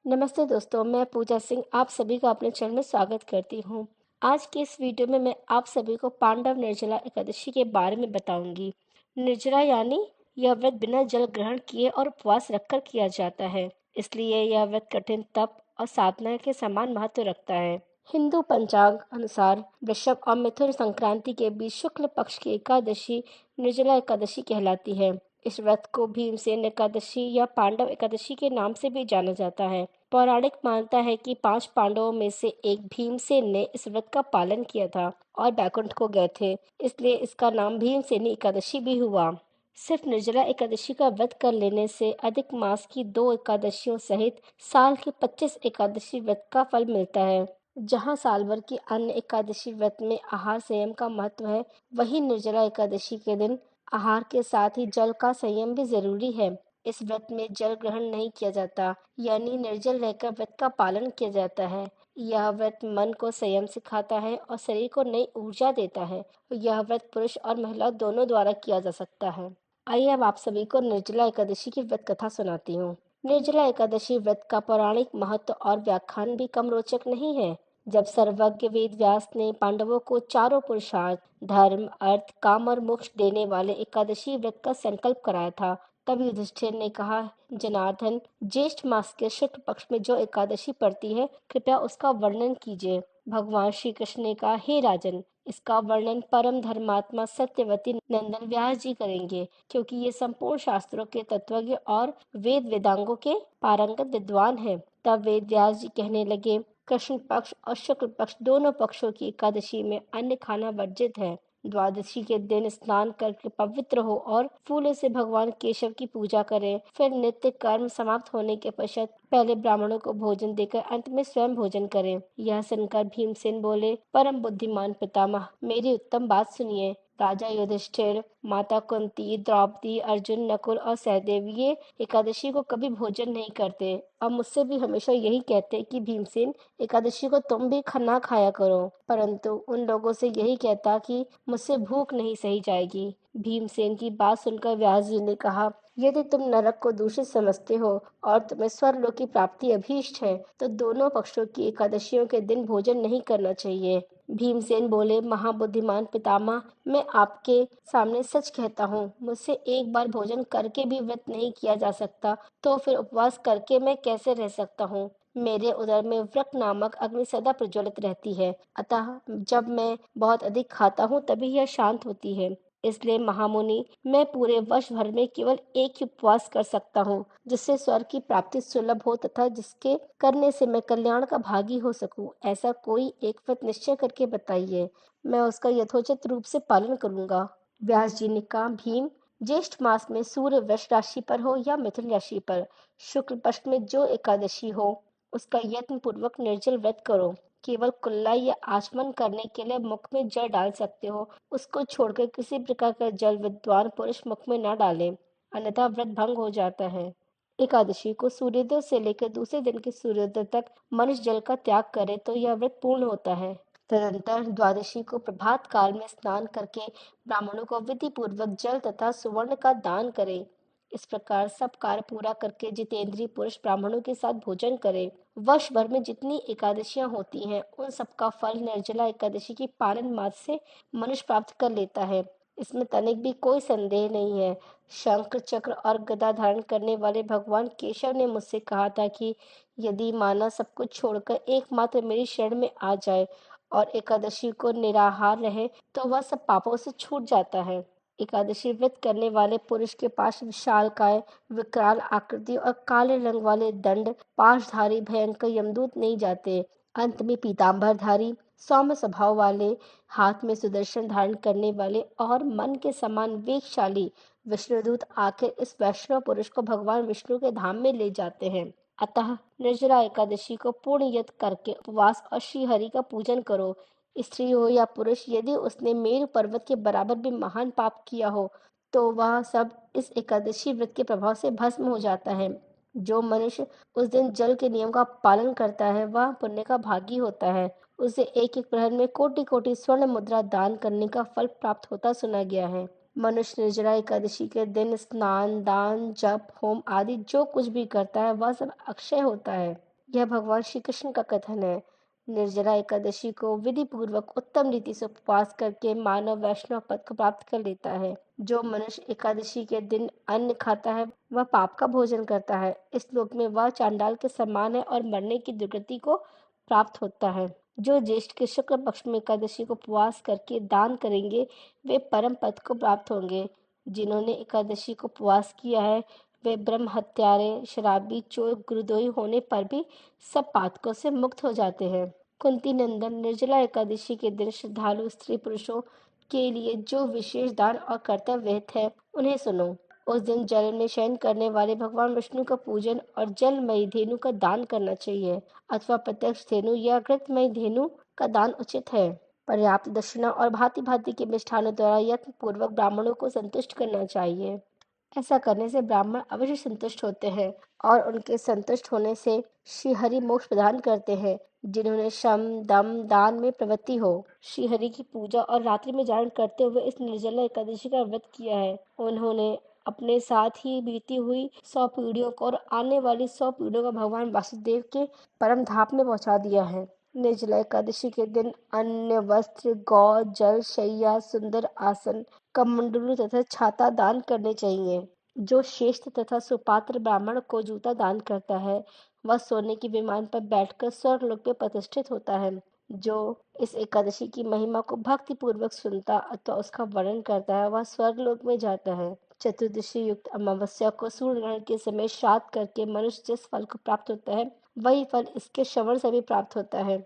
नमस्ते दोस्तों, मैं पूजा सिंह आप सभी का अपने चैनल में स्वागत करती हूँ। आज की इस वीडियो में मैं आप सभी को पांडव निर्जला एकादशी के बारे में बताऊंगी। निर्जला यानी यह व्रत बिना जल ग्रहण किए और उपवास रखकर किया जाता है, इसलिए यह व्रत कठिन तप और साधना के समान महत्व रखता है। हिंदू पंचांग अनुसार वृषभ और मिथुन संक्रांति के बीच शुक्ल पक्ष की एकादशी निर्जला एकादशी कहलाती है। इस व्रत को भीमसेन एकादशी या पांडव एकादशी के नाम से भी जाना जाता है। पौराणिक मानता है कि 5 पांडवों में से एक भीमसेन ने इस व्रत का पालन किया था और बैकुंठ को गए थे, इसलिए इसका नाम भीमसेनी एकादशी भी हुआ। सिर्फ निर्जला एकादशी का व्रत कर लेने से अधिक मास की 2 एकादशियों सहित साल के 25 एकादशी व्रत का फल मिलता है। जहाँ साल भर की अन्य एकादशी व्रत में आहार संयम का महत्व है, वहीं निर्जला एकादशी के दिन आहार के साथ ही जल का संयम भी जरूरी है। इस व्रत में जल ग्रहण नहीं किया जाता, यानी निर्जल रहकर व्रत का पालन किया जाता है। यह व्रत मन को संयम सिखाता है और शरीर को नई ऊर्जा देता है। यह व्रत पुरुष और महिला दोनों द्वारा किया जा सकता है। आइए अब आप सभी को निर्जला एकादशी की व्रत कथा सुनाती हूँ। निर्जला एकादशी व्रत का पौराणिक महत्व और व्याख्यान भी कम रोचक नहीं है। जब सर्वज्ञ वेद व्यास ने पांडवों को चारों पुरुषार्थ धर्म, अर्थ, काम और मोक्ष देने वाले एकादशी व्रत का संकल्प कराया था, तब युधिष्ठिर ने कहा, जनार्दन, ज्येष्ठ मास के शुक्ल पक्ष में जो एकादशी पड़ती है, कृपया उसका वर्णन कीजिए। भगवान श्री कृष्ण ने कहा, हे राजन, इसका वर्णन परम धर्मात्मा सत्यवती नंदन व्यास जी करेंगे, क्योंकि ये संपूर्ण शास्त्रों के तत्वज्ञ और वेद वेदांगों के पारंगत विद्वान हैं। तब वेद व्यास जी कहने लगे, कृष्ण पक्ष और शुक्ल पक्ष दोनों पक्षों की एकादशी में अन्न खाना वर्जित है। द्वादशी के दिन स्नान करके पवित्र हो और फूलों से भगवान केशव की पूजा करें। फिर नित्य कर्म समाप्त होने के पश्चात पहले ब्राह्मणों को भोजन देकर अंत में स्वयं भोजन करें। यह सुनकर भीमसेन बोले, परम बुद्धिमान पितामह, मेरी उत्तम बात सुनिए। राजा युधिष्ठिर, माता कुंती, द्रौपदी, अर्जुन, नकुल और सहदेव ये एकादशी को कभी भोजन नहीं करते और मुझसे भी हमेशा यही कहते कि भीमसेन, एकादशी को तुम भी खाना खाया करो, परंतु उन लोगों से यही कहता कि मुझसे भूख नहीं सही जाएगी। भीमसेन की बात सुनकर व्यास जी ने कहा, यदि तुम नरक को दूषित समझते हो और तुम्हें स्वर्गलोक की प्राप्ति अभीष्ट है, तो दोनों पक्षों की एकादशियों के दिन भोजन नहीं करना चाहिए। भीमसेन बोले, महाबुद्धिमान पितामह, मैं आपके सामने सच कहता हूँ, मुझसे एक बार भोजन करके भी व्रत नहीं किया जा सकता, तो फिर उपवास करके मैं कैसे रह सकता हूँ। मेरे उदर में व्रक नामक अग्नि सदा प्रज्वलित रहती है, अतः जब मैं बहुत अधिक खाता हूँ तभी यह शांत होती है। इसलिए महामुनि, मैं पूरे वर्ष भर में केवल एक ही उपवास कर सकता हूँ, जिससे स्वर्ग की प्राप्ति सुलभ हो तथा जिसके करने से मैं कल्याण का भागी हो सकूं। ऐसा कोई एक व्रत निश्चय करके बताइए, मैं उसका यथोचित रूप से पालन करूंगा। व्यास जी ने कहा, भीम, ज्येष्ठ मास में सूर्य वृष राशि पर हो या मिथुन राशि पर, शुक्ल पक्ष में जो एकादशी हो, उसका यत्न पूर्वक निर्जल व्रत करो। केवल कुल्ला या आचमन करने के लिए मुख में जल डाल सकते हो, उसको छोड़कर किसी प्रकार का जल विद्वान पुरुष मुख में न डाले, अन्यथा व्रत भंग हो जाता है। एकादशी को सूर्योदय से लेकर दूसरे दिन के सूर्योदय तक मनुष्य जल का त्याग करे तो यह व्रत पूर्ण होता है। तदंतर द्वादशी को प्रभात काल में स्नान करके ब्राह्मणों को विधि पूर्वक जल तथा सुवर्ण का दान करे। इस प्रकार सब कार्य पूरा करके जितेंद्रीय पुरुष ब्राह्मणों के साथ भोजन करे। वर्ष भर में जितनी एकादशियां होती हैं, उन सबका फल निर्जला एकादशी की पारण मात्र से मनुष्य प्राप्त कर लेता है। इसमें तनिक भी कोई संदेह नहीं है। शंख चक्र और गदा धारण करने वाले भगवान केशव ने मुझसे कहा था कि यदि मानव सब कुछ छोड़कर एकमात्र मेरी शरण में आ जाए और एकादशी को निराहार रहे, तो वह सब पापों से छूट जाता है। एकादशी व्रत करने वाले पुरुष के पास विशालकाय, विकराल आकृति और काले रंग वाले दंड, पाशधारी भयंकर यमदूत नहीं जाते। अंत में पीताम्बरधारी, सौम्य स्वभाव वाले, हाथ में सुदर्शन धारण करने वाले और मन के समान वेगशाली विष्णुदूत आखिर इस वैष्णव पुरुष को भगवान विष्णु के धाम में ले जाते हैं। अतः निर्जला एकादशी को पूर्ण यत्न करके उपवास और श्री हरि का पूजन करो। स्त्री हो या पुरुष, यदि उसने मेरु पर्वत के बराबर भी महान पाप किया हो, तो वह सब इस एकादशी व्रत के प्रभाव से भस्म हो जाता है। जो मनुष्य उस दिन जल के नियम का पालन करता है, वह पुण्य का भागी होता है। उसे एक एक प्रहर में कोटि कोटि स्वर्ण मुद्रा दान करने का फल प्राप्त होता सुना गया है। मनुष्य निर्जला एकादशी के दिन स्नान, दान, जप, होम आदि जो कुछ भी करता है, वह सब अक्षय होता है। यह भगवान श्री कृष्ण का कथन है। निर्जला एकादशी को विधि पूर्वक उत्तम रीति से उपवास करके मानव वैष्णव पद को प्राप्त कर लेता है। जो मनुष्य एकादशी के दिन अन्न खाता है वह पाप का भोजन करता है। इस लोक में वह चांडाल के समान है और मरने की दुर्गति को प्राप्त होता है। जो ज्येष्ठ के शुक्ल पक्ष में एकादशी को उपवास करके दान करेंगे वे परम पद को प्राप्त होंगे। जिन्होंने एकादशी को उपवास किया है वे ब्रह्म हत्यारे, शराबी, चोर, गुरुद्रोही होने पर भी सब पातकों से मुक्त हो जाते हैं। कुंती नंदन, निर्जला एकादशी के दिन श्रद्धालु स्त्री पुरुषों के लिए जो विशेष दान और कर्तव्य विहित है उन्हें सुनो। उस दिन जल में शयन करने वाले भगवान विष्णु का पूजन और जलमयी धेनु का दान करना चाहिए अथवा प्रत्यक्ष धेनु या घृतमयी धेनु का दान उचित है। पर्याप्त दक्षिणा और भांति भांति के मिष्ठानों द्वारा यत्न पूर्वक ब्राह्मणों को संतुष्ट करना चाहिए। ऐसा करने से ब्राह्मण अवश्य संतुष्ट होते हैं और उनके संतुष्ट होने से श्रीहरि मोक्ष प्रदान करते हैं। जिन्होंने शम दम दान में प्रवृत्ति हो श्रीहरि की पूजा और रात्रि में जागरण करते हुए इस निर्जला एकादशी का व्रत किया है उन्होंने अपने साथ ही बीती हुई 100 पीढ़ियों को और आने वाली 100 पीढ़ियों को भगवान वासुदेव के परम धाम में पहुंचा दिया है। निर्जला एकादशी के दिन अन्न, वस्त्र, गौ, जल, शैया, सुंदर आसन, कमंडलू तथा छाता दान करने चाहिए। जो श्रेष्ठ तथा सुपात्र ब्राह्मण को जूता दान करता है वह सोने के विमान पर बैठकर स्वर्गलोक में प्रतिष्ठित होता है। जो इस एकादशी की महिमा को भक्ति पूर्वक सुनता अथवा उसका वर्णन करता है वह स्वर्गलोक में जाता है। चतुर्दशी युक्त अमावस्या को सूर्य ग्रहण के समय श्राद्ध करके मनुष्य जिस फल को प्राप्त होता है वही फल इसके श्रवण से भी प्राप्त होता है।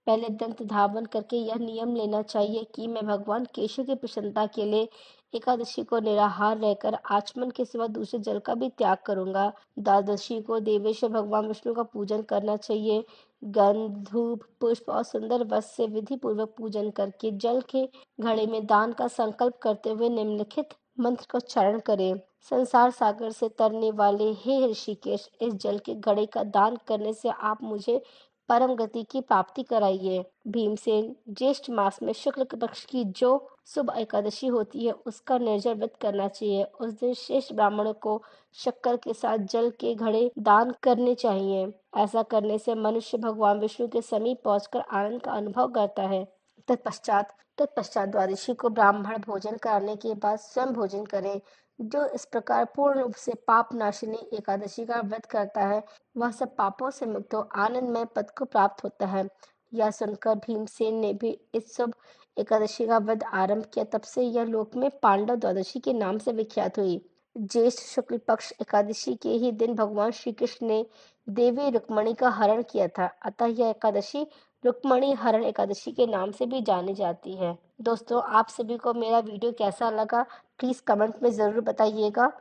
पहले दंत धावन करके यह नियम लेना चाहिए कि मैं भगवान केशव की प्रसन्नता के लिए एकादशी को निराहार रहकर आचमन के सिवा दूसरे जल का भी त्याग करूंगा। द्वादशी को देवेश्वर भगवान विष्णु का पूजन करना चाहिए। गंध, धूप, पुष्प और सुंदर वस्त्र से विधि पूर्वक पूजन करके जल के घड़े में दान का संकल्प करते हुए निम्नलिखित मंत्र का उच्चारण करें। संसार सागर से तरने वाले हे ऋषिकेश, इस जल के घड़े का दान करने से आप मुझे परम गति की प्राप्ति कराइए। भीमसेन, ज्येष्ठ मास में शुक्ल पक्ष की जो शुभ एकादशी होती है उसका निर्जल व्रत करना चाहिए। उस दिन श्रेष्ठ ब्राह्मणों को शक्कर के साथ जल के घड़े दान करने चाहिए। ऐसा करने से मनुष्य भगवान विष्णु के समीप पहुंचकर आनंद का अनुभव करता है। तत्पश्चात तत्पश्चात द्वादशी को ब्राह्मण भोजन कराने के बाद स्वयं भोजन करें। जो इस प्रकार पूर्ण रूप से पाप नाशिनी एकादशी का व्रत करता है वह सब पापों से मुक्त हो आनंदमय पद को प्राप्त होता है। यह सुनकर भीमसेन ने भी इस शुभ एकादशी का व्रत आरंभ किया। तब से यह लोक में पांडव द्वादशी के नाम से विख्यात हुई। ज्येष्ठ शुक्ल पक्ष एकादशी के ही दिन भगवान श्री कृष्ण ने देवी रुक्मणी का हरण किया था अतः यह एकादशी रुक्मणी हरण एकादशी के नाम से भी जानी जाती है। दोस्तों, आप सभी को मेरा वीडियो कैसा लगा प्लीज कमेंट में जरूर बताइएगा।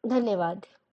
धन्यवाद।